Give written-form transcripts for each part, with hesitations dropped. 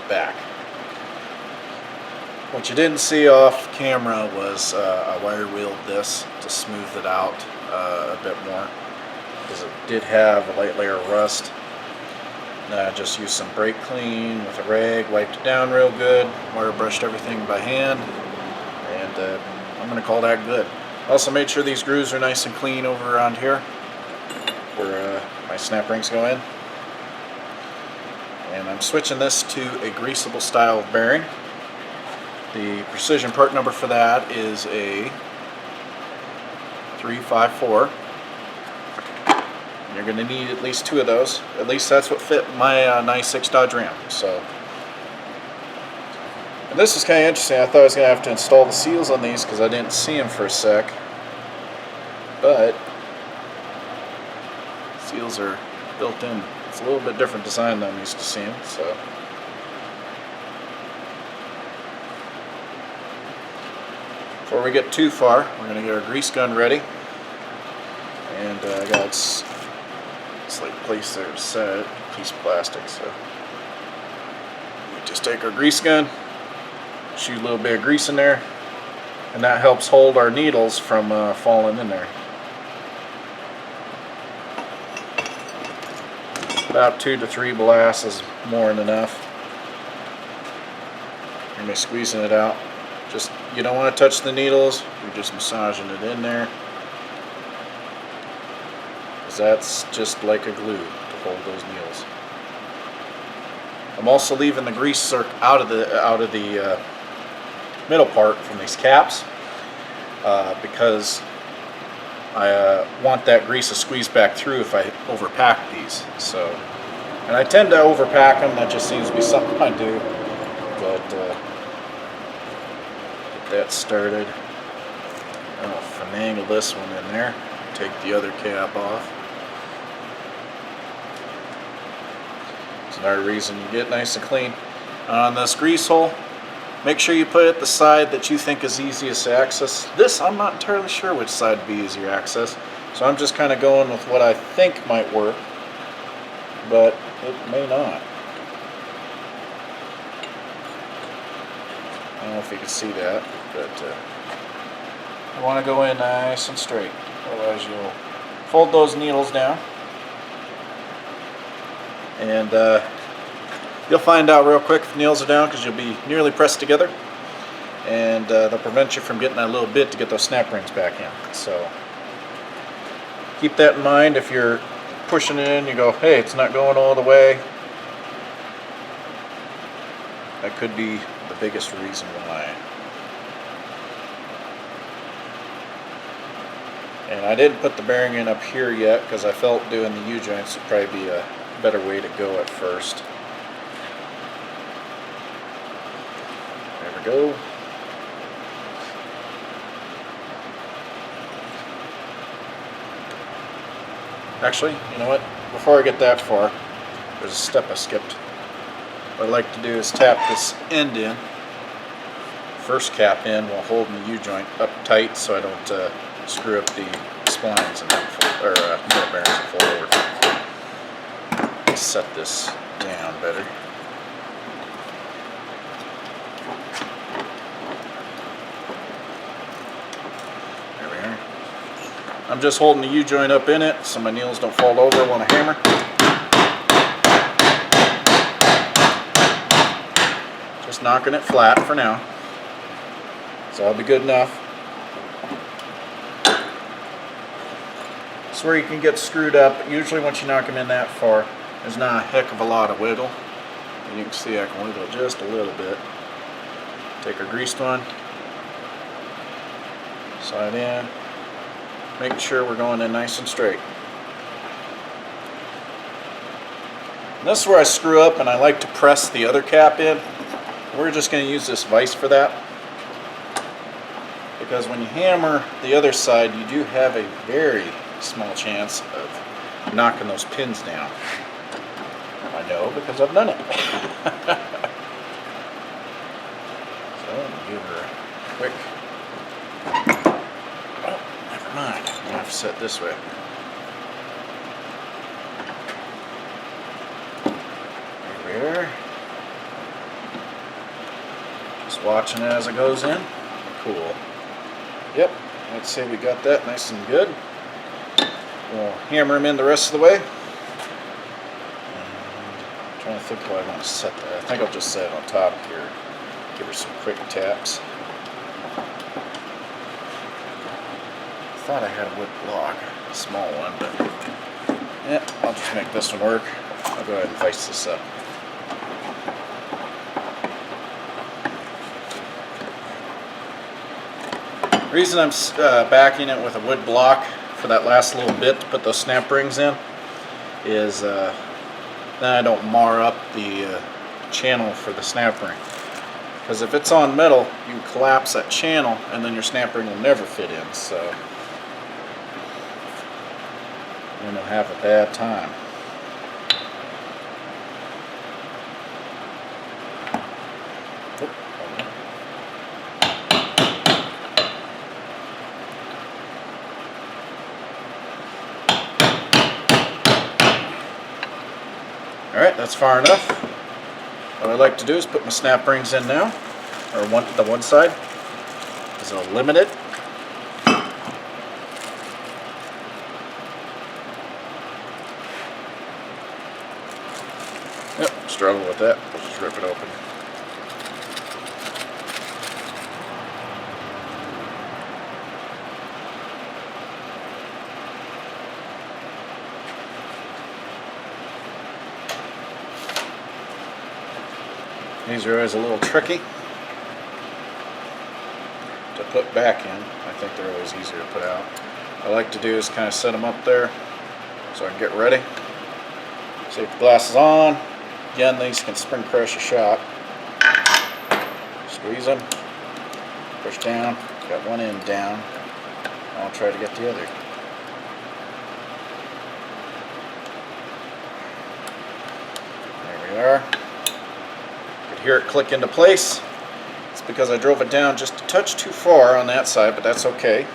back. What you didn't see off camera was I wire wheeled this to smooth it out a bit more, because it did have a light layer of rust. And I just used some brake clean with a rag, wiped it down real good, wire brushed everything by hand, and I'm going to call that good. Also made sure these grooves are nice and clean over around here where my snap rings go in. And I'm switching this to a greasable style of bearing. The precision part number for that is a 354. You're going to need at least 2 of those. At least that's what fit my 96 Dodge Ram. So, and this is kind of interesting. I thought I was going to have to install the seals on these because I didn't see them for a sec. But seals are built in. It's a little bit different design than I'm used to seeing. So. Before we get too far, we're going to get our grease gun ready. And I got it's like place there to set it, piece of plastic. So we just take our grease gun, shoot a little bit of grease in there, and that helps hold our needles from falling in there. About 2 to 3 blasts is more than enough. You're going to be squeezing it out. Just, you don't want to touch the needles, you're just massaging it in there. Because that's just like a glue to hold those needles. I'm also leaving the grease circ out of the middle part from these caps because I want that grease to squeeze back through if I overpack these. So, and I tend to overpack them. That just seems to be something I do. But that started. I'll finagle this one in there, take the other cap off. It's another reason you get nice and clean. On this grease hole, make sure you put it the side that you think is easiest to access. This, I'm not entirely sure which side would be easier to access, so I'm just kind of going with what I think might work, but it may not. I don't know if you can see that, but you want to go in nice and straight. Otherwise you'll fold those needles down. And you'll find out real quick if the nails are down because you'll be nearly pressed together. And they'll prevent you from getting that little bit to get those snap rings back in. So keep that in mind. If you're pushing it in, you go, hey, it's not going all the way. That could be the biggest reason why. And I didn't put the bearing in up here yet because I felt doing the U-joints would probably be a better way to go at first. There we go. Actually, you know what? Before I get that far, there's a step I skipped. What I like to do is tap this end in, first cap in, while holding the U-joint up tight so I don't screw up the splines and middle bearings and fold over. Set this down better. There we are. I'm just holding the U-joint up in it so my needles don't fall over when I hammer. Just knocking it flat for now. So that'll be good enough. It's where you can get screwed up. Usually once you knock them in that far, there's not a heck of a lot of wiggle. And you can see I can wiggle just a little bit. Take our greased one, slide in, making sure we're going in nice and straight. And this is where I screw up and I like to press the other cap in. We're just going to use this vise for that. Because when you hammer the other side, you do have a very small chance of knocking those pins down. I know because I've done it. So let me give her a quick. Oh, never mind. I'm gonna have to set this way. There we are. Just watching it as it goes in. Cool. Yep, let's say we got that nice and good. We'll hammer them in the rest of the way. And I'm trying to think how I want to set that. I think I'll just set it on top here. Give her some quick taps. I thought I had a wood block, a small one, but yeah, I'll just make this one work. I'll go ahead and vice this up. The reason I'm backing it with a wood block for that last little bit to put those snap rings in is then I don't mar up the channel for the snap ring. Because if it's on metal, you collapse that channel and then your snap ring will never fit in, so then you'll have a bad time. Alright, that's far enough. What I like to do is put my snap rings in now, or the one side, because it'll limit it. Yep, struggle with that. We'll just rip it open. These are always a little tricky to put back in. I think they're always easier to put out. What I like to do is kind of set them up there so I can get ready. Safety glasses on. Again, these can spring crush a shot. Squeeze them, push down. Got one end down. I'll try to get the other. There we are. Hear it click into place. It's because I drove it down just a touch too far on that side, but that's okay.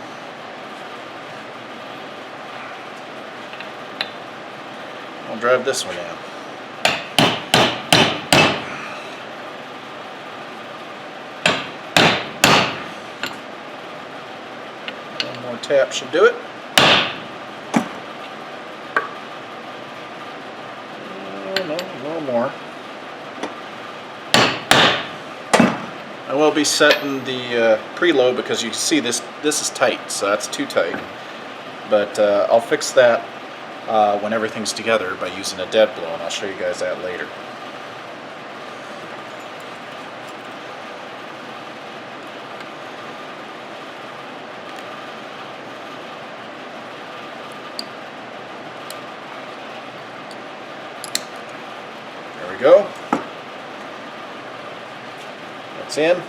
I'll drive this one in. One more tap should do it. No more. I will be setting the preload because you can see this is tight, so that's too tight. But I'll fix that when everything's together by using a dead blow, and I'll show you guys that later. There we go. That's in.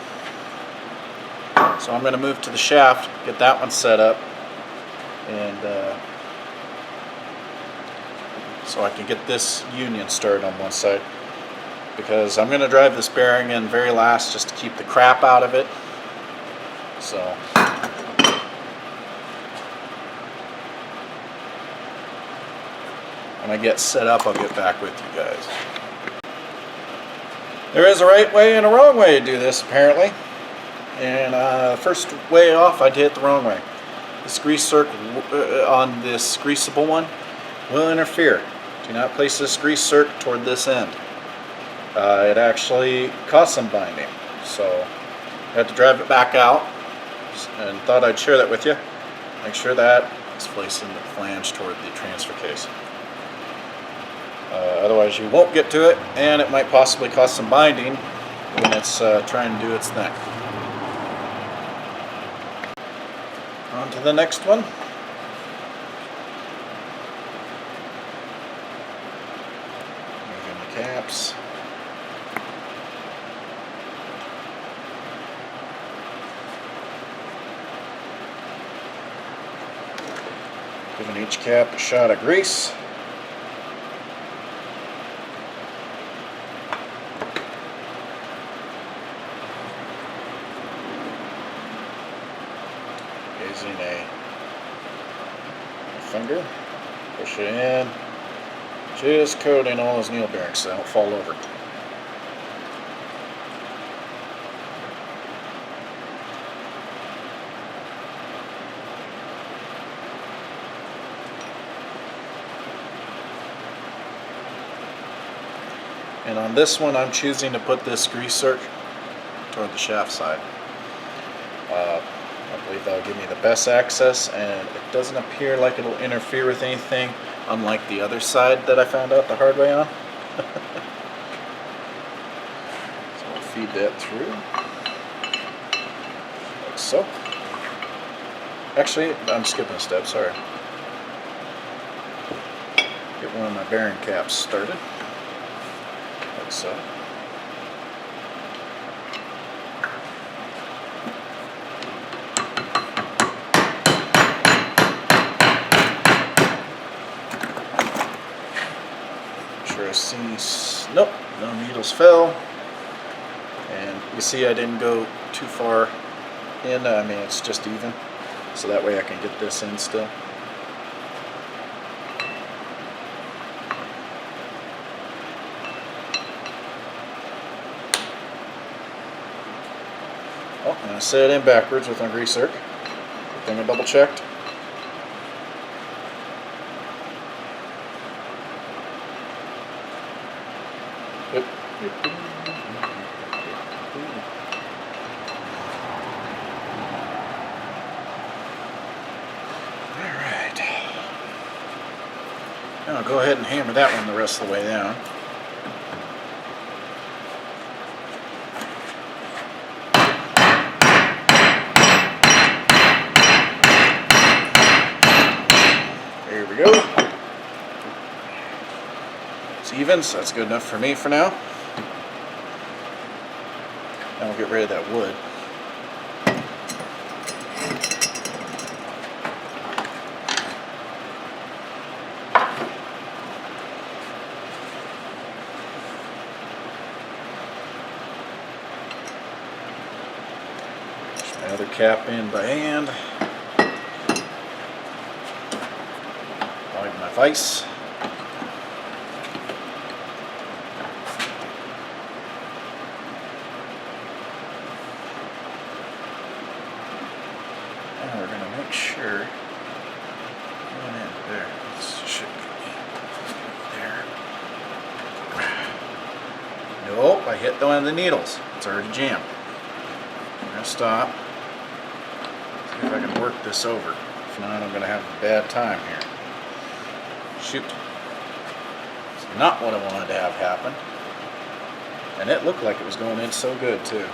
So I'm going to move to the shaft, get that one set up, and so I can get this union started on one side, because I'm going to drive this bearing in very last just to keep the crap out of it. So when I get set up, I'll get back with you guys. There is a right way and a wrong way to do this, apparently. And first way off, I did it the wrong way. This grease circ on this greasable one will interfere. Do not place this grease circ toward this end. It actually caused some binding. So I had to drive it back out and thought I'd share that with you. Make sure that is placing the flange toward the transfer case. Otherwise you won't get to it, and it might possibly cause some binding when it's trying to do its thing. On to the next one. Moving the caps. Giving each cap a shot of grease. Using a finger, push it in, just coating all those needle bearings so they don't fall over. And on this one, I'm choosing to put this greaser toward the shaft side. I believe that'll give me the best access, and it doesn't appear like it'll interfere with anything, unlike the other side that I found out the hard way on. So I'll feed that through, like so. Actually, I'm skipping a step, sorry. Get one of my bearing caps started, like so. I see, nope, no needles fell, and you see I didn't go too far in. I mean, it's just even, so that way I can get this in still. Oh, and I set it in backwards with my greaser. Good thing I double checked. Alright. Now I'll go ahead and hammer that one the rest of the way down. There we go. It's even, so that's good enough for me for now. Now we'll get rid of that wood. Push my other cap in by hand. Widen my vise. And we're going to make sure. There. This should be there. Nope, I hit one of the needles. It's already jammed. I'm going to stop. See if I can work this over. If not, I'm going to have a bad time here. Shoot. It's not what I wanted to have happen. And it looked like it was going in so good, too.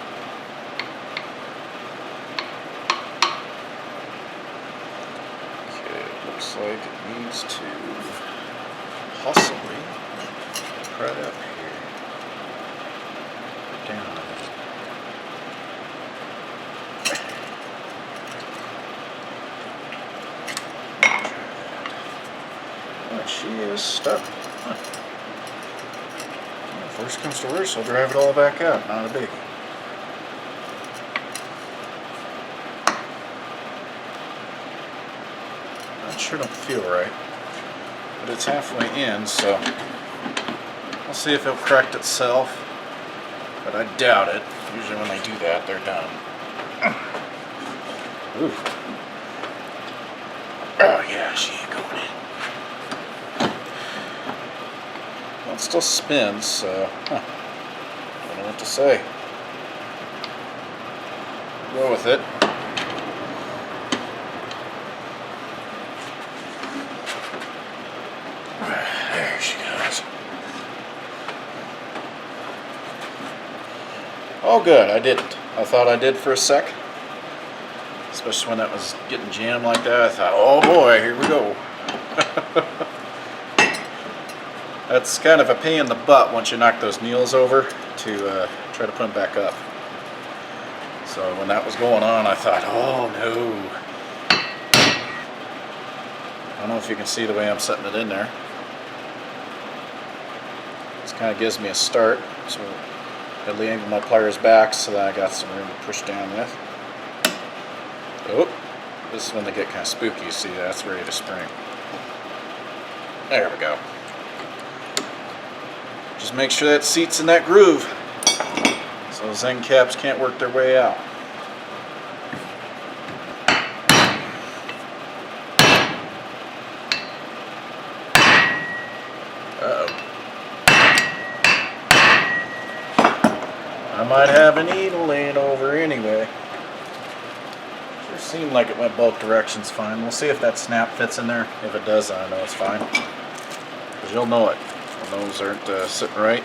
Looks like it needs to possibly right up here, down a bit. Oh, she is stuck. Huh. Well, if worst comes to worst, I'll drive it all back out. Not a biggie. Sure don't feel right, but it's halfway in, so I'll see if it'll correct itself, but I doubt it. Usually when they do that, they're done. Ooh. Oh yeah, she ain't going in. Well, it still spins, so don't know what to say. Go with it. There she goes. Oh good, I didn't. I thought I did for a sec. Especially when that was getting jammed like that. I thought, oh boy, here we go. That's kind of a pain in the butt once you knock those needles over to try to put them back up. So when that was going on, I thought, oh no. I don't know if you can see the way I'm setting it in there. This kind of gives me a start, so I'll angle my pliers back so that I got some room to push down with. Oh, this is when they get kind of spooky. See, that's ready to spring. There we go. Just make sure that seat's in that groove so those end caps can't work their way out. I might have a needle laying over anyway. Sure seemed like it went both directions fine. We'll see if that snap fits in there. If it does, I know it's fine. Because you'll know it. When those aren't sitting right,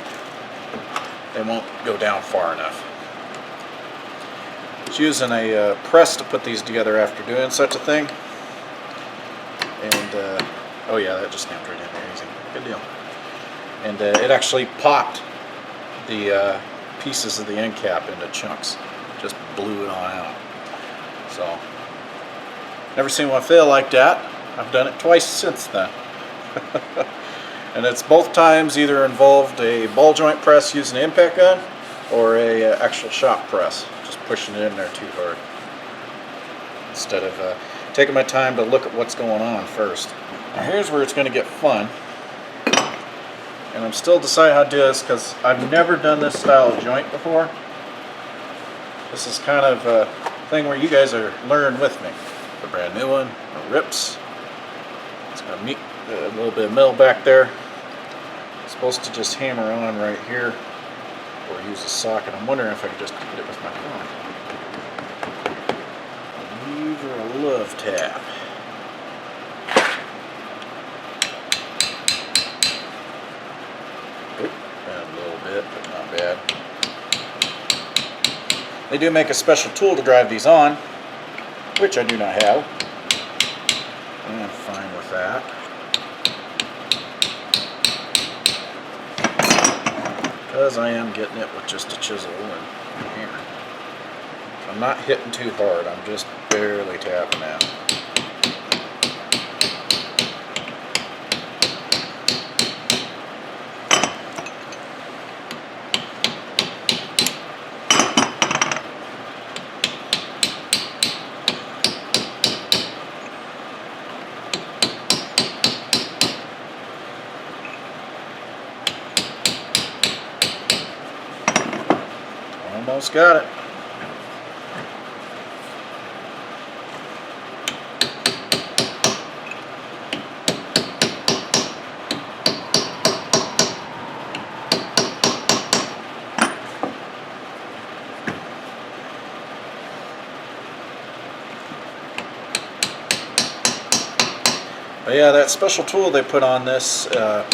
they won't go down far enough. It's using a press to put these together after doing such a thing. And, oh yeah, that just snapped right in there. Easy. Good deal. And it actually popped the pieces of the end cap into chunks. Just blew it on out. So, never seen one fail like that. I've done it twice since then. And it's both times either involved a ball joint press using an impact gun or a actual shop press, just pushing it in there too hard. Instead of taking my time to look at what's going on first. Now here's where it's going to get fun. And I'm still deciding how to do this because I've never done this style of joint before. This is kind of a thing where you guys are learning with me. A brand new one, it rips. It's got a little bit of metal back there. It's supposed to just hammer on right here or use a socket. I'm wondering if I could just hit it with my thumb. Lever a love tap. A little bit, but not bad. They do make a special tool to drive these on, which I do not have. And I'm fine with that. Because I am getting it with just a chisel and hammer. I'm not hitting too hard, I'm just barely tapping out. Almost got it. But yeah, that special tool they put on this to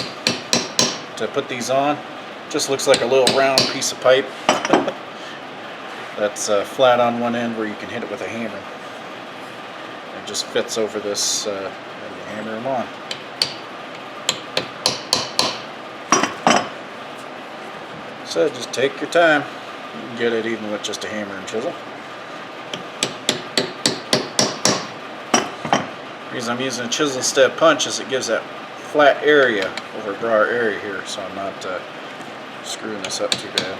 put these on just looks like a little round piece of pipe. That's flat on one end where you can hit it with a hammer. It just fits over this and you hammer them on. So just take your time. You can get it even with just a hammer and chisel. The reason I'm using a chisel instead of punch is it gives that flat area over a broader area here, so I'm not screwing this up too bad.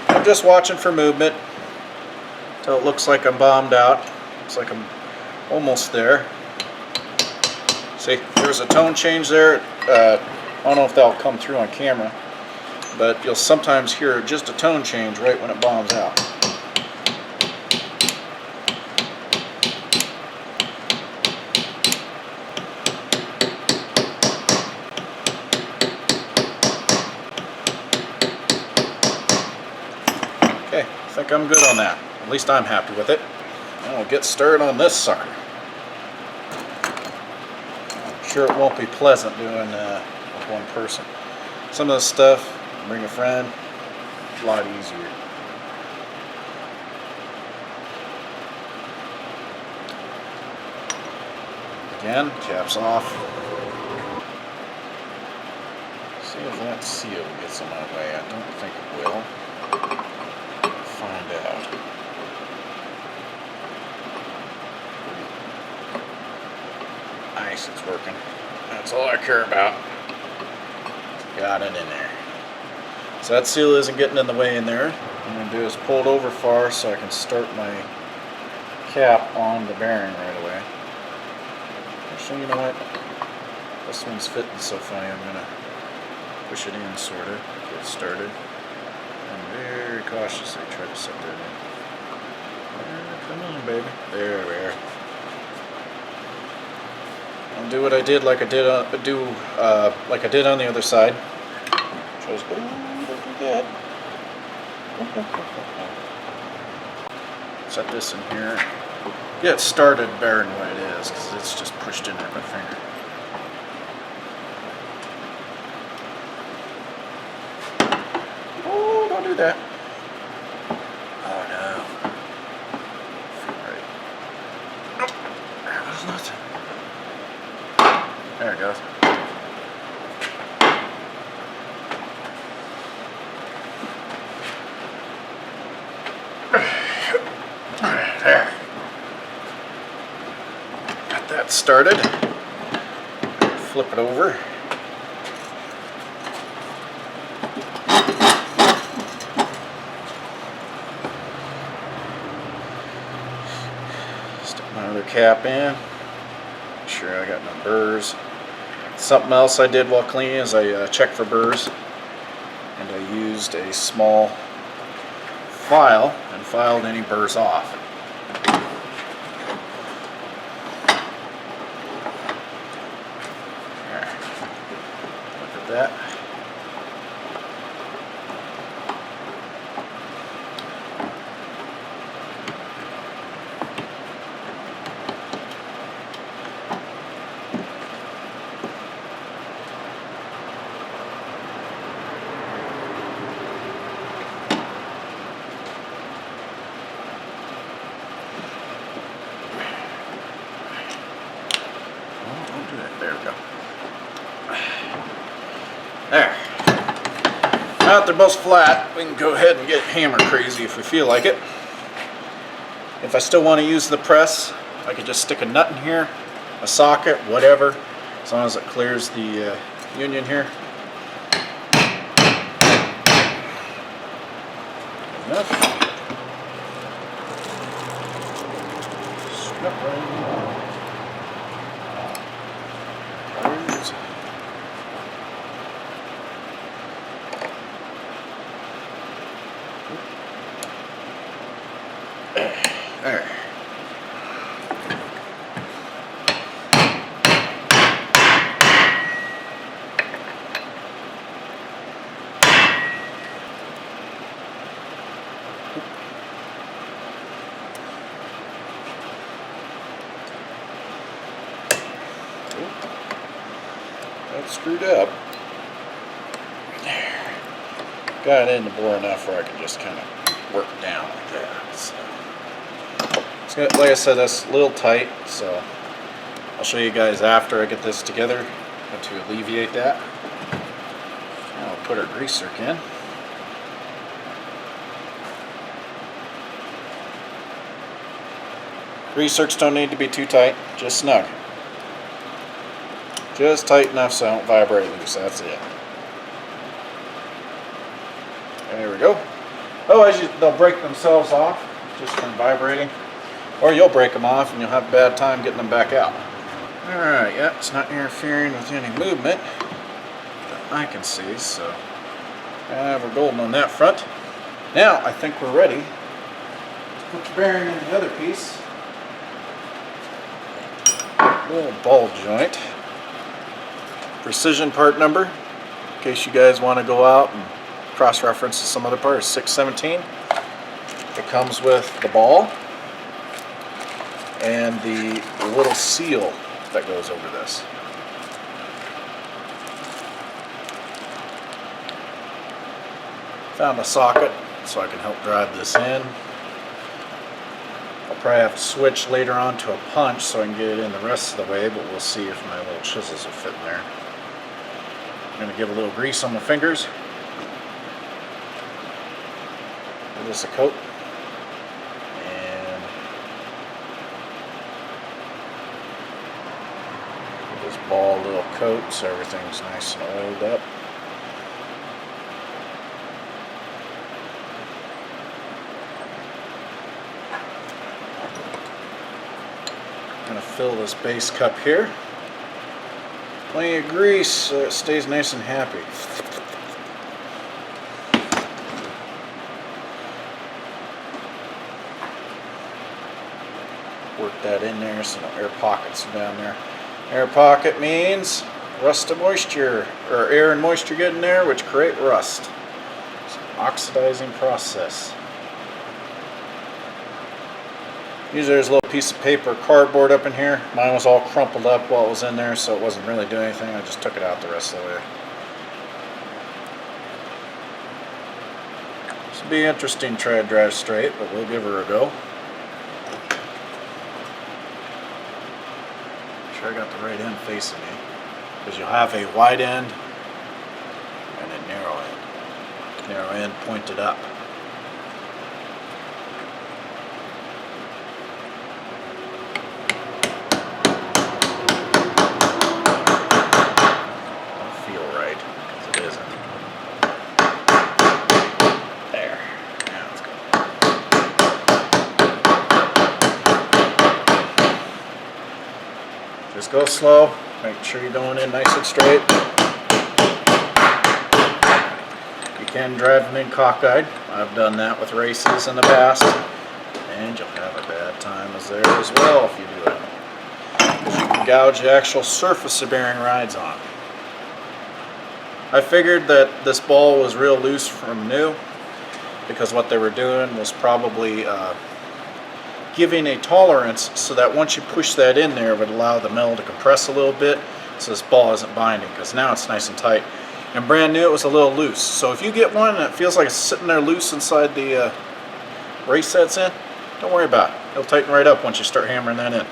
I'm just watching for movement until it looks like I'm bombed out. Looks like I'm almost there. See, there's a tone change there. I don't know if that'll come through on camera, but you'll sometimes hear just a tone change right when it bombs out. Okay, I think I'm good on that. At least I'm happy with it. And we'll get started on this sucker. I'm sure it won't be pleasant doing with one person. Some of this stuff, bring a friend, a lot easier. Again, caps off. See if that seal gets in my way. I don't think it will. Find out. Nice, it's working. That's all I care about. Got it in there. So that seal isn't getting in the way in there. What I'm going to do is pull it over far so I can start my cap on the bearing right away. Actually, you know what? This one's fitting so funny, I'm going to push it in sort of, get started. And very cautiously try to set that in. Come on, baby. There we are. I'll do what I did like I did on the other side. Don't do that. Set this in here. Get it started better than what it is, because it's just pushed in there with my finger. Oh, don't do that. Oh no. Right. Nope. That was nothing. There it goes. There. Got that started. Flip it over. Stick my other cap in. Make sure I got no burrs. Something else I did while cleaning is I checked for burrs, and I used a small file and filed any burrs off. There. Look at that. There we go. There. Now that they're both flat, we can go ahead and get hammer crazy if we feel like it. If I still want to use the press, I could just stick a nut in here, a socket, whatever, as long as it clears the union here. Enough. Snap right in. There. That's screwed up. There. Got it in the bore enough where I can just kind of work down like that. So. Like I said, that's a little tight, so I'll show you guys after I get this together how to alleviate that. Now I'll put our grease zerk in. Grease zerks don't need to be too tight, just snug. Just tight enough so I don't vibrate loose, that's it. There we go. Otherwise they'll break themselves off just from vibrating. Or you'll break them off and you'll have a bad time getting them back out. Alright, yeah, it's not interfering with any movement that I can see, so we're golden on that front. Now, I think we're ready to put the bearing in the other piece. Little ball joint. Precision part number, in case you guys want to go out and cross-reference to some other part, is 617. It comes with the ball and the little seal that goes over this. Found a socket so I can help drive this in. I'll probably have to switch later on to a punch so I can get it in the rest of the way, but we'll see if my little chisels will fit in there. I'm going to give a little grease on my fingers. Give this a coat. Ball little coat so everything's nice and oiled up. I'm going to fill this base cup here. Plenty of grease so it stays nice and happy. Work that in there so no air pockets are down there. Air pocket means rust of moisture, or air and moisture get in there, which create rust. So oxidizing process. Usually there's a little piece of paper or cardboard up in here. Mine was all crumpled up while it was in there, so it wasn't really doing anything. I just took it out the rest of the way. This will be interesting, try to drive straight, but we'll give her a go. Make sure I got the right end facing me. Because you'll have a wide end and a narrow end. Narrow end pointed up. Just go slow, make sure you're going in nice and straight. You can drive them in cockeyed. I've done that with races in the past, and you'll have a bad time there as well if you do it. Because you can gouge the actual surface of bearing rides on. I figured that this ball was real loose from new, because what they were doing was probably giving a tolerance so that once you push that in there, it would allow the metal to compress a little bit so this ball isn't binding, because now it's nice and tight. And brand new, it was a little loose. So if you get one that feels like it's sitting there loose inside the race that's in, don't worry about it. It'll tighten right up once you start hammering that in.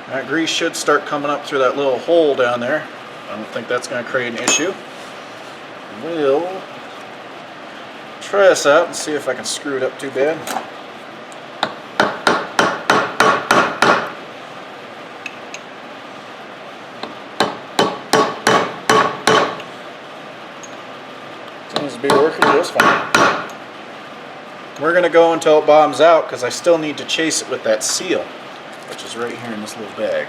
That grease should start coming up through that little hole down there. I don't think that's going to create an issue. We'll try this out and see if I can screw it up too bad. Seems to be working just fine. We're going to go until it bottoms out, because I still need to chase it with that seal, which is right here in this little bag.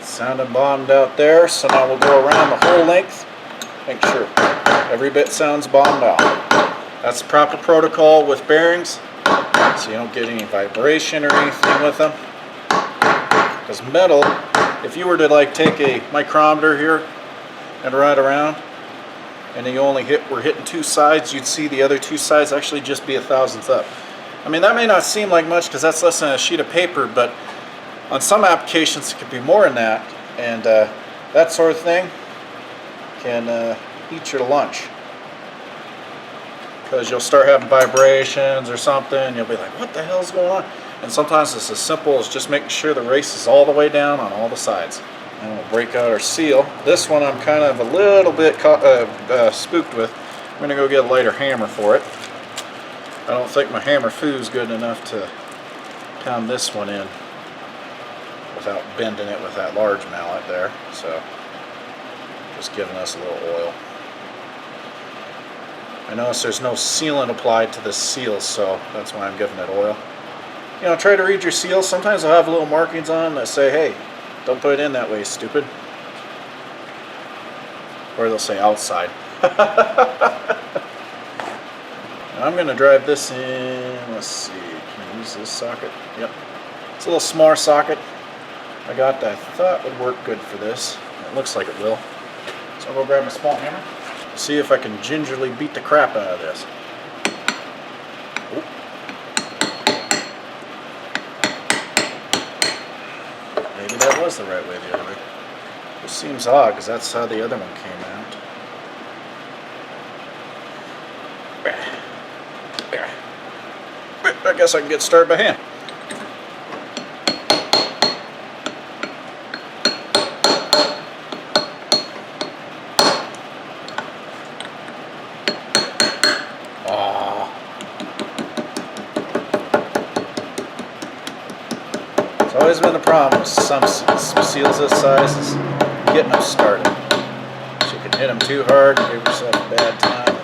Sounding bottomed out there, so now we'll go around the whole length, make sure every bit sounds bottomed out. That's the proper protocol with bearings, so you don't get any vibration or anything with them. Because metal, if you were to like take a micrometer here and ride around, and then you only were hitting two sides, you'd see the other two sides actually just be a thousandth up. I mean, that may not seem like much because that's less than a sheet of paper, but on some applications it could be more than that, and that sort of thing can eat your lunch. Because you'll start having vibrations or something, and you'll be like, what the hell's going on? And sometimes it's as simple as just making sure the race is all the way down on all the sides. And we'll break out our seal. This one I'm kind of a little bit spooked with. I'm going to go get a lighter hammer for it. I don't think my hammer foo is good enough to pound this one in without bending it with that large mallet there. So just giving us a little oil. I notice there's no sealant applied to the seal, so that's why I'm giving it oil. You know, try to read your seals. Sometimes they'll have little markings on them that say, hey, don't put it in that way, stupid. Or they'll say outside. I'm going to drive this in, let's see, can I use this socket? Yep. It's a little smaller socket I got that I thought would work good for this. It looks like it will. So I'll go grab a small hammer. See if I can gingerly beat the crap out of this. Oop. Maybe that was the right way the other way. This seems odd because that's how the other one came out. I guess I can get started by hand. It's always been a problem with some seals this size is getting them started. So you can hit them too hard and give yourself a bad time.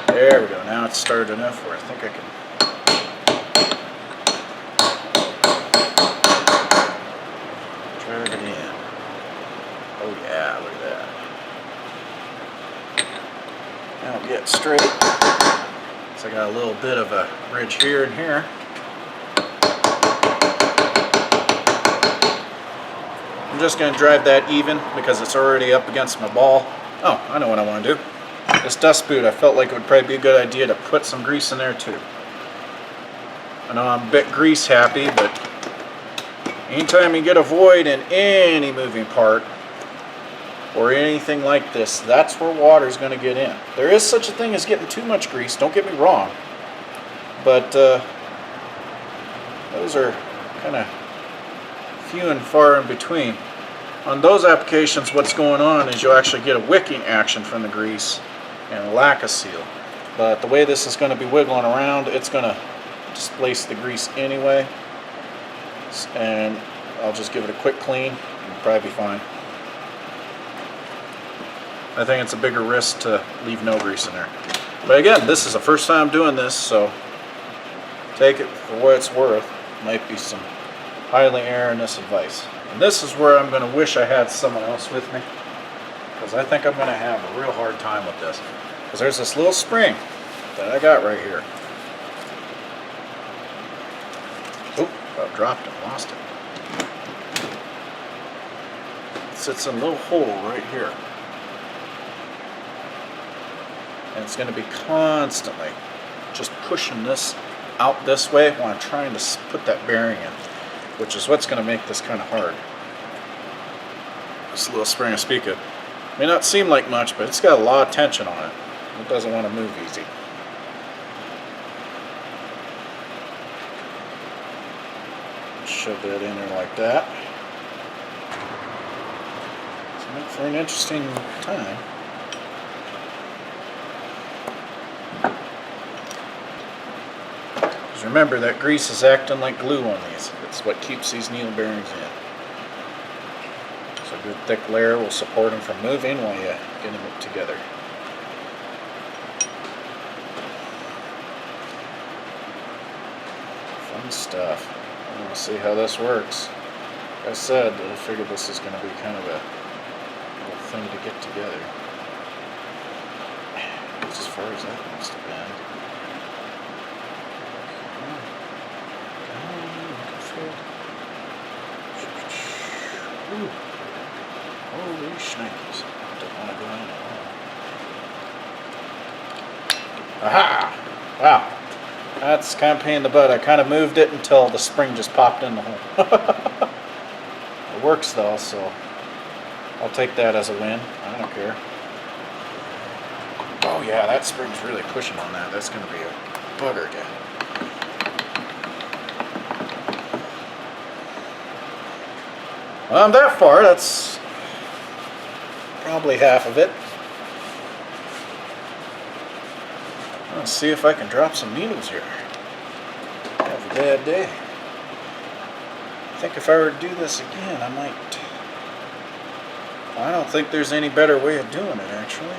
There we go. Now it's started enough where I think I can it straight. So I got a little bit of a ridge here and here. I'm just going to drive that even because it's already up against my ball. Oh, I know what I want to do. This dust boot, I felt like it would probably be a good idea to put some grease in there too. I know I'm a bit grease happy, but anytime you get a void in any moving part or anything like this, that's where water is going to get in. There is such a thing as getting too much grease, don't get me wrong, but those are kind of few and far in between. On those applications, what's going on is you'll actually get a wicking action from the grease and a lack of seal. But the way this is going to be wiggling around, it's going to displace the grease anyway. And I'll just give it a quick clean and it'll probably be fine. I think it's a bigger risk to leave no grease in there. But again, this is the first time doing this, so take it for what it's worth. Might be some highly erroneous advice. And this is where I'm going to wish I had someone else with me, because I think I'm going to have a real hard time with this. Because there's this little spring that I got right here. Oop, I dropped it, lost it. It sits in a little hole right here. And it's going to be constantly just pushing this out this way while I'm trying to put that bearing in, which is what's going to make this kind of hard. This little spring I speak of may not seem like much, but it's got a lot of tension on it. It doesn't want to move easy. Shove that in there like that. It's make for an interesting time. Just remember that grease is acting like glue on these. It's what keeps these needle bearings in. So a good thick layer will support them from moving while you get them together. Fun stuff. I want to see how this works. Like I said, I figured this is going to be kind of a little thing to get together. That's as far as that wants to bend. Ooh. Holy shnikes. Don't want to go in at all. Aha! Wow. That's kind of a pain in the butt. I kind of moved it until the spring just popped in the hole. It works though, so I'll take that as a win. I don't care. Oh yeah, that spring's really pushing on that. That's going to be a bugger again. Well, I'm that far. That's probably half of it. Let's see if I can drop some needles here. Have a bad day. I think if I were to do this again, I might... I don't think there's any better way of doing it, actually.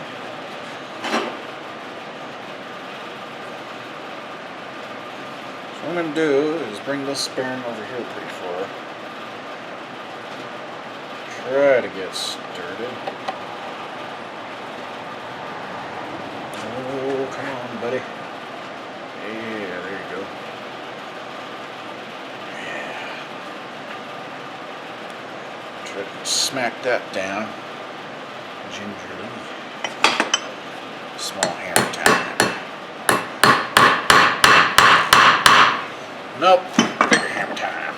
So what I'm going to do is bring this bearing over here pretty far. Try to get started. Oh, come on, buddy. Yeah, there you go. Yeah. Try to smack that down gingerly. Small hammer time. Nope, bigger hammer time.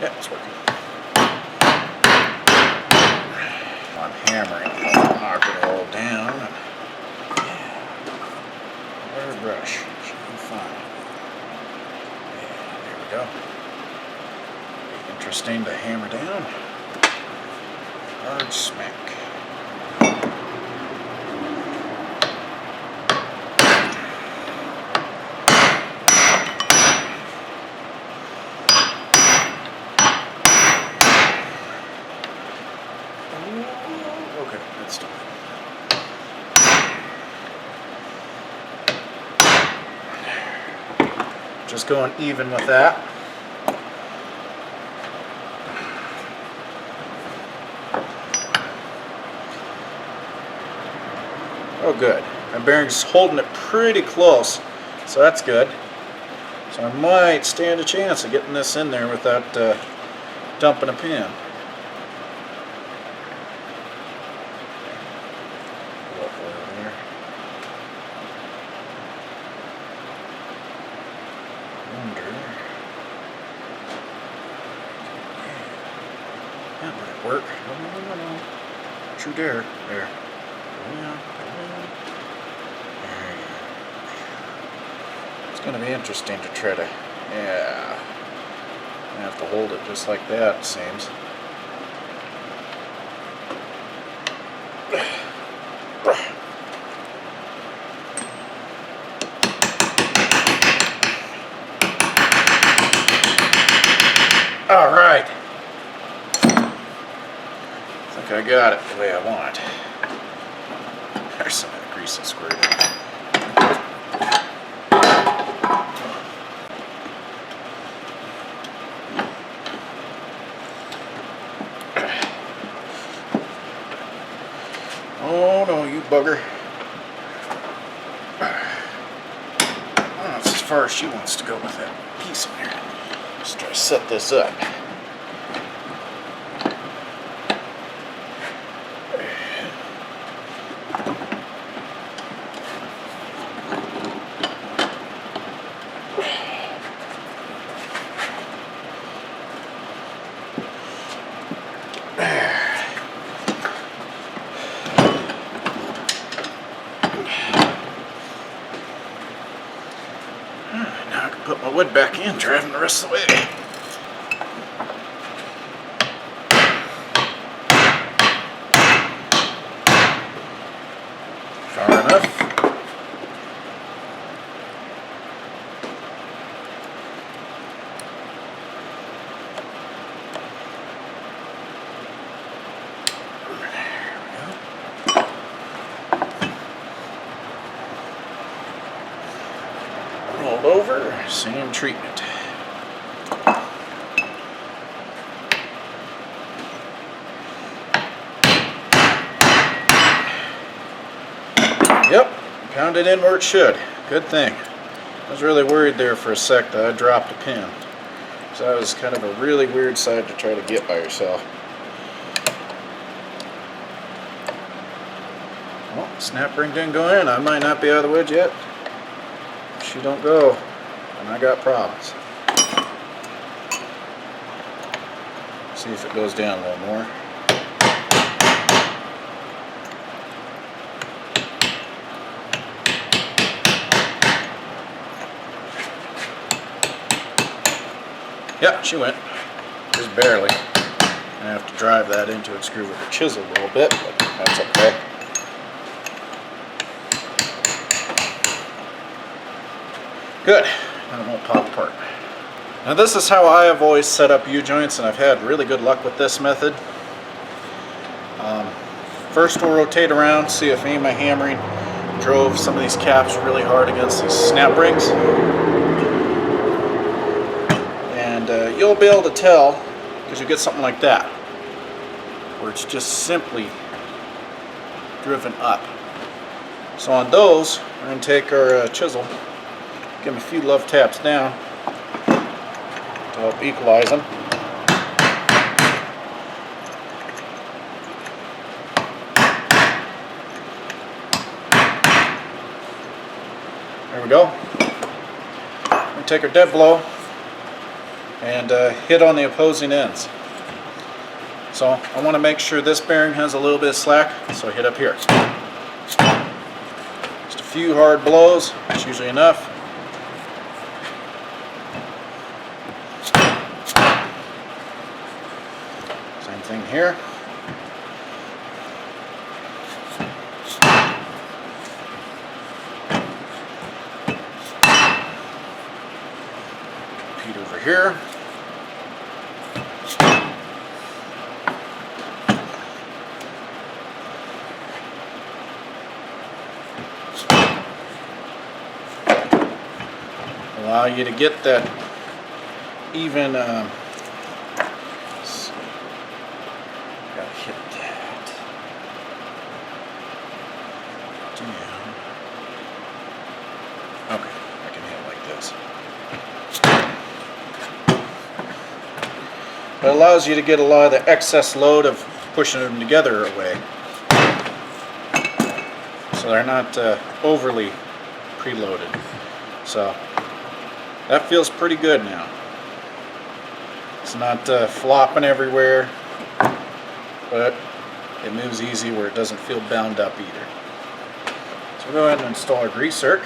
Yeah, it's working. I'm hammering, knock it all down. Yeah. Where brush? Should be fine. Yeah, there we go. Interesting to hammer down. Hard smack. Okay, that's done. Just going even with that. Oh good. My bearing's holding it pretty close, so that's good. So I might stand a chance of getting this in there without dumping a pin. That might work. No. True dare. There. Yeah. It's going to be interesting to try to. Yeah. I have to hold it just like that, it seems. All right. I think I got it the way I want. There's some of the grease and squared in. Oh no, you bugger. Oh, that's as far as she wants to go with that piece in there. Let's try to set this up. Now I can put my wood back in, driving the rest of the way. Far enough. Rolled over, same treatment. Yep, pounded in where it should. Good thing. I was really worried there for a sec that I dropped a pin. So that was kind of a really weird side to try to get by yourself. Well, snap ring didn't go in. I might not be out of the wedge yet. If she don't go, and I got problems. See if it goes down a little more. Yep, she went. Just barely. I have to drive that into its groove with a chisel a little bit, but that's okay. Good. Now it won't pop apart. Now this is how I have always set up U-joints, and I've had really good luck with this method. First we'll rotate around, see if any of my hammering drove some of these caps really hard against these snap rings. And you'll be able to tell because you get something like that, where it's just simply driven up. So on those, we're going to take our chisel, give them a few love taps down to help equalize them. There we go. We take our dead blow and hit on the opposing ends. So I want to make sure this bearing has a little bit of slack, so I hit up here. Just a few hard blows, that's usually enough. Same thing here. Repeat over here. Allow you to get that even, gotta hit that. Damn. Okay, I can hit like this. It allows you to get a lot of the excess load of pushing them together away. So they're not overly preloaded. So that feels pretty good now. It's not flopping everywhere, but it moves easy where it doesn't feel bound up either. So we'll go ahead and install our grease zerk.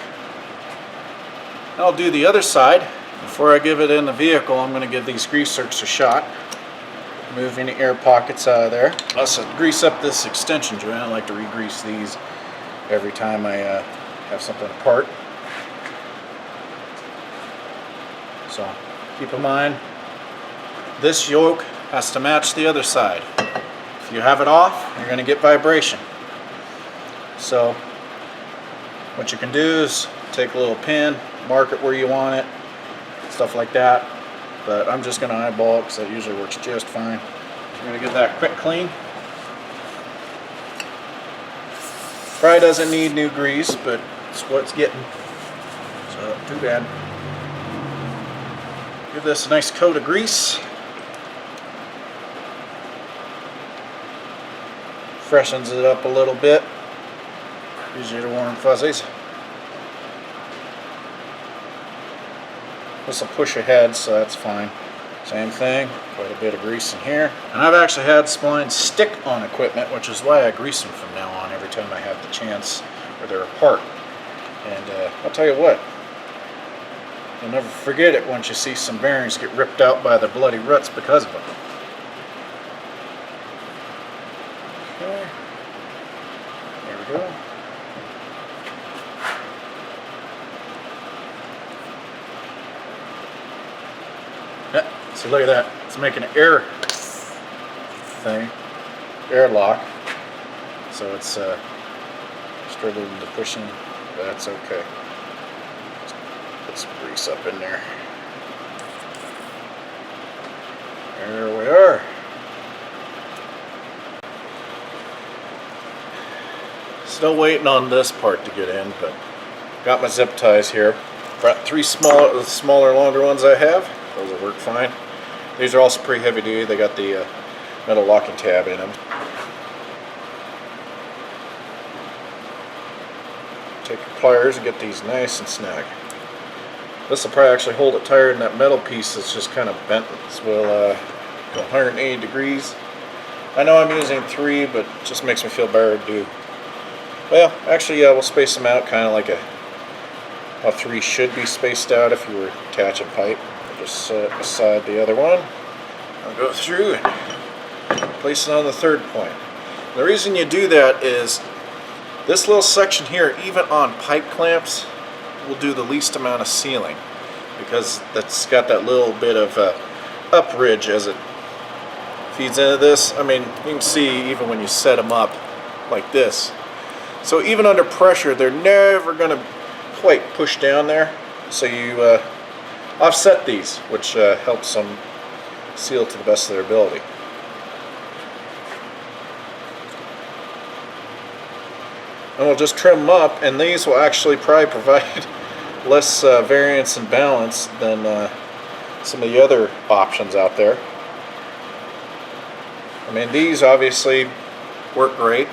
I'll do the other side. Before I give it in the vehicle, I'm going to give these grease zerks a shot. Remove any air pockets out of there. Also grease up this extension joint. I like to re-grease these every time I have something apart. So keep in mind, this yoke has to match the other side. If you have it off, you're going to get vibration. So what you can do is take a little pin, mark it where you want it, stuff like that. But I'm just going to eyeball it because that usually works just fine. I'm going to give that a quick clean. Probably doesn't need new grease, but it's what it's getting. So not too bad. Give this a nice coat of grease. Freshens it up a little bit. Gives you the warm fuzzies. This will push ahead, so that's fine. Same thing, quite a bit of grease in here. And I've actually had splines stick on equipment, which is why I grease them from now on every time I have the chance where they're apart. And I'll tell you what, you'll never forget it once you see some bearings get ripped out by the bloody ruts because of them. Okay, there we go. Yeah, so look at that. It's making an air thing, airlock. So it's struggling to push in, but that's okay. Just put some grease up in there. There we are. Still waiting on this part to get in, but got my zip ties here. Got three smaller, longer ones I have. Those will work fine. These are also pretty heavy duty. They got the metal locking tab in them. Take your pliers and get these nice and snug. This will probably actually hold it tighter than that metal piece that's just kind of bent. This will go 180 degrees. I know I'm using 3, but it just makes me feel better to do. Well, actually, yeah, we'll space them out kind of like how 3 should be spaced out if you were attaching pipe. Just set aside the other one. I'll go through and place it on the third point. The reason you do that is this little section here, even on pipe clamps, will do the least amount of sealing because that's got that little bit of up ridge as it feeds into this. I mean, you can see even when you set them up like this. So even under pressure, they're never going to quite push down there. So you offset these, which helps them seal to the best of their ability. And we'll just trim them up, and these will actually probably provide less variance and balance than some of the other options out there. I mean, these obviously work great,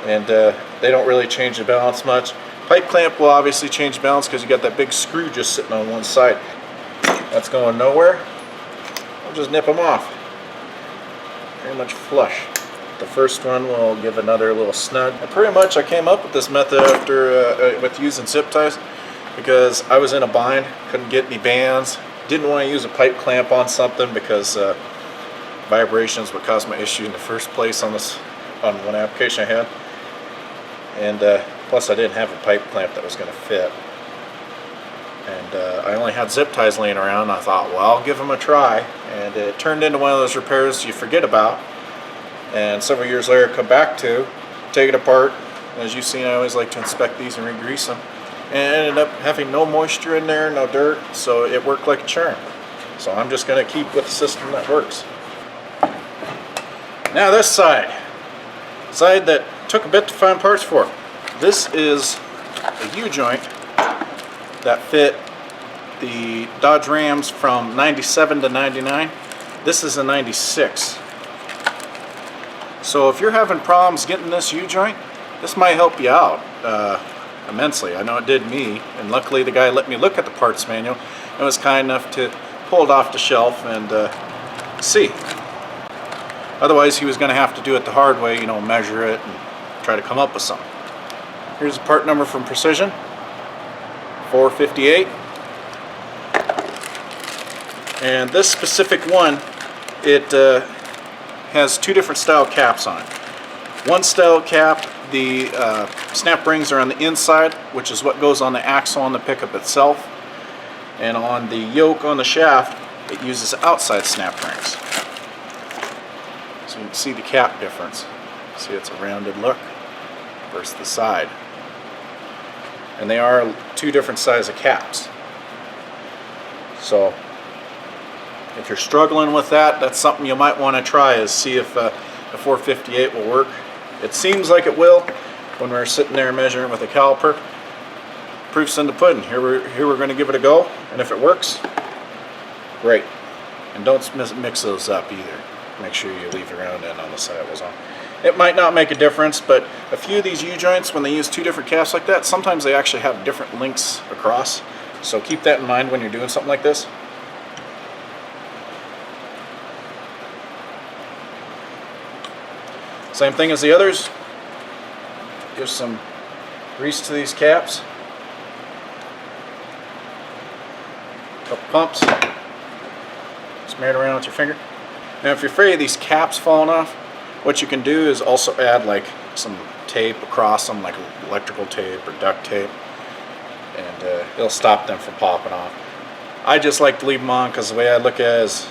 and they don't really change the balance much. Pipe clamp will obviously change balance because you got that big screw just sitting on one side. That's going nowhere. I'll just nip them off. Very much flush. The first one will give another little snug. And pretty much I came up with this method after with using zip ties because I was in a bind, couldn't get any bands, didn't want to use a pipe clamp on something because vibrations would cause my issue in the first place on one application I had. And plus I didn't have a pipe clamp that was going to fit. And I only had zip ties laying around. I thought, well, I'll give them a try. And it turned into one of those repairs you forget about. And several years later, come back to, take it apart. As you've seen, I always like to inspect these and re-grease them. And it ended up having no moisture in there, no dirt, so it worked like a charm. So I'm just going to keep with the system that works. Now this side that took a bit to find parts for. This is a U-joint that fit the Dodge Rams from 97 to 99. This is a 96. So if you're having problems getting this U-joint, this might help you out immensely. I know it did me, and luckily the guy let me look at the parts manual and was kind enough to pull it off the shelf and see. Otherwise he was going to have to do it the hard way, you know, measure it and try to come up with something. Here's the part number from Precision, 458. And this specific one, it has two different style caps on it. One style cap, the snap rings are on the inside, which is what goes on the axle on the pickup itself. And on the yoke on the shaft, it uses outside snap rings. So you can see the cap difference. See, it's a rounded look versus the side. And they are two different size of caps. So if you're struggling with that, that's something you might want to try, is see if the 458 will work. It seems like it will when we're sitting there measuring with a caliper. Proof's in the pudding. Here we're going to give it a go, and if it works, great. And don't mix those up either. Make sure you leave the round end on the side it was on. It might not make a difference, but a few of these U-joints, when they use two different caps like that, sometimes they actually have different links across. So keep that in mind when you're doing something like this. Same thing as the others. Give some grease to these caps. Couple pumps. Smear it around with your finger. Now if you're afraid of these caps falling off, what you can do is also add like some tape across them, like electrical tape or duct tape, and it'll stop them from popping off. I just like to leave them on because the way I look at it is,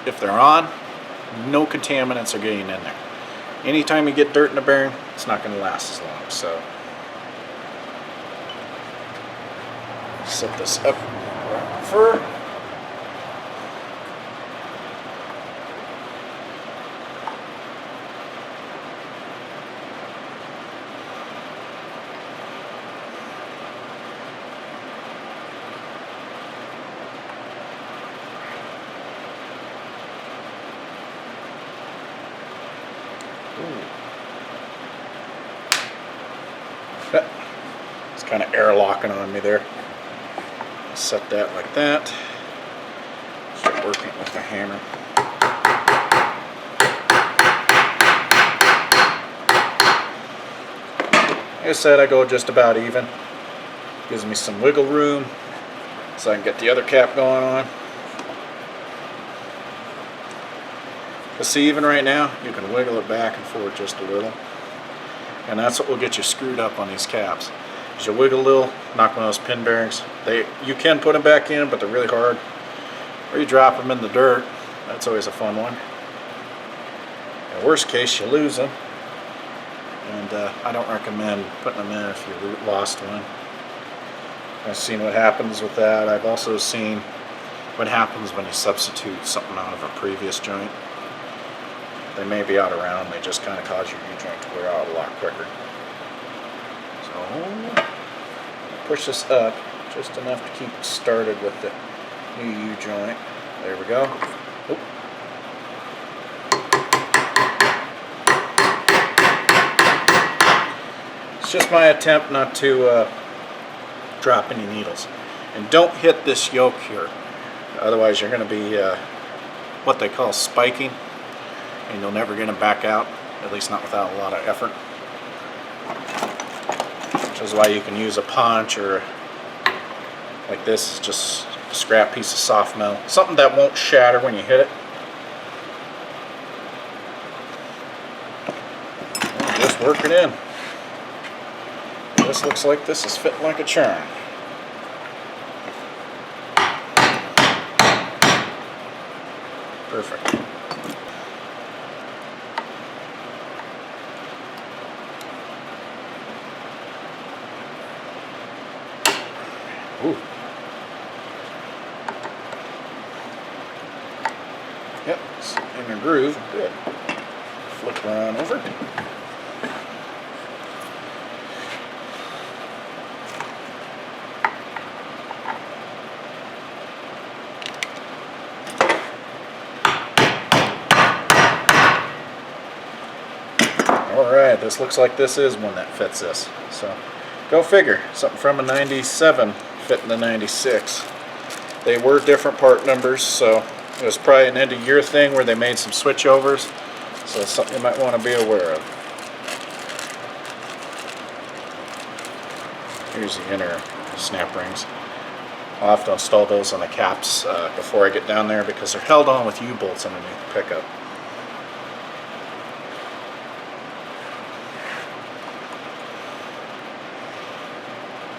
if they're on, no contaminants are getting in there. Anytime you get dirt in the bearing, it's not going to last as long. So set this up fur. It's kind of airlocking on me there. Set that like that. Start working with the hammer. Like I said, I go just about even. Gives me some wiggle room so I can get the other cap going on. But see, even right now, you can wiggle it back and forth just a little. And that's what will get you screwed up on these caps. As you wiggle a little, knock one of those pin bearings. You can put them back in, but they're really hard. Or you drop them in the dirt. That's always a fun one. In worst case, you lose them. And I don't recommend putting them in if you lost one. I've seen what happens with that. I've also seen what happens when you substitute something out of a previous joint. They may be out of round, they just kind of cause your U-joint to wear out a lot quicker. So, push this up just enough to keep started with the new U-joint. There we go. Oop. It's just my attempt not to drop any needles. And don't hit this yoke here. Otherwise you're going to be what they call spiking. And you'll never get them back out, at least not without a lot of effort. Which is why you can use a punch, or like this is just a scrap piece of soft metal. Something that won't shatter when you hit it. And just work it in. This looks like this is fitting like a charm. Perfect. Ooh. Yep, it's in a groove. Good. Flip her on over. Alright, this looks like this is one that fits this. So, go figure. Something from a 97 fitting the 96. They were different part numbers, so it was probably an end of year thing where they made some switchovers. So it's something you might want to be aware of. Here's the inner snap rings. I'll have to install those on the caps before I get down there because they're held on with U-bolts underneath the pickup.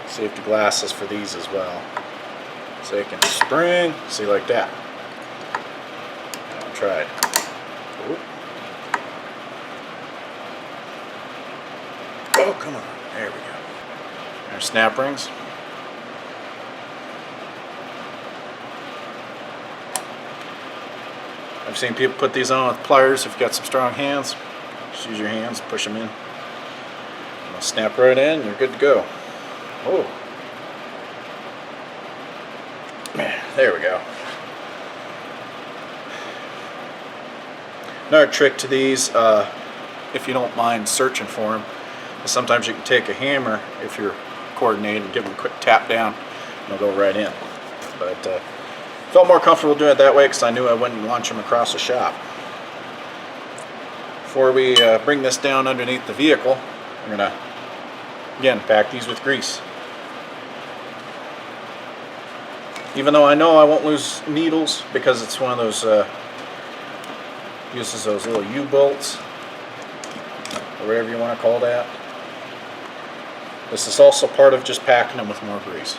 Safety glasses for these as well. So you can spring, see, like that. I tried. Ooh. Oh, come on. There we go. There's snap rings. I've seen people put these on with pliers if you've got some strong hands. Just use your hands, push them in. And they'll snap right in, you're good to go. Oh. There we go. Another trick to these, if you don't mind searching for them, is sometimes you can take a hammer, if you're coordinated, and give them a quick tap down, and they'll go right in. But felt more comfortable doing it that way because I knew I wouldn't launch them across the shop. Before we bring this down underneath the vehicle, we're going to, again, pack these with grease. Even though I know I won't lose needles because it's one of those, uses those little U-bolts, or whatever you want to call that. This is also part of just packing them with more grease.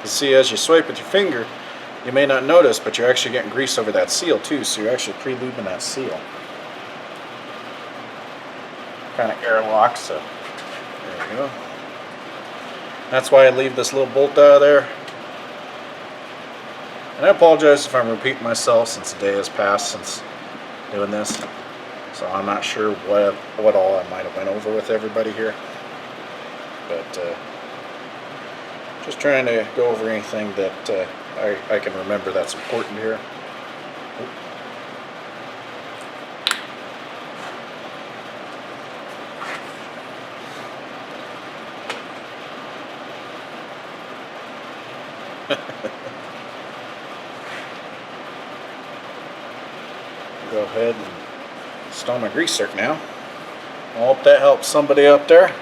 You see, as you swipe with your finger, you may not notice, but you're actually getting grease over that seal too, so you're actually pre-lubing that seal. Kind of airlock, so there we go. That's why I leave this little bolt out of there. And I apologize if I'm repeating myself since the day has passed since doing this. So I'm not sure what all I might have went over with everybody here. But just trying to go over anything that I can remember that's important here. Go ahead and install my grease zerk now. I hope that helps somebody up there.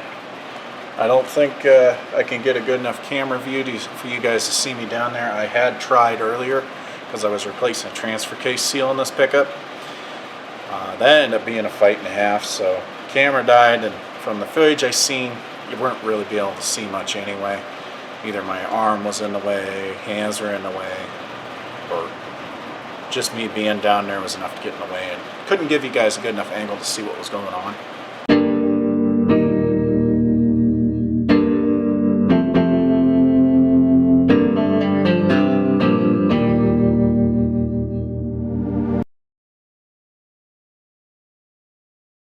I don't think I can get a good enough camera view for you guys to see me down there. I had tried earlier because I was replacing a transfer case seal in this pickup. That ended up being a fight and a half, so camera died, and from the footage I seen, you weren't really be able to see much anyway. Either my arm was in the way, hands were in the way, or just me being down there was enough to get in the way, and couldn't give you guys a good enough angle to see what was going on.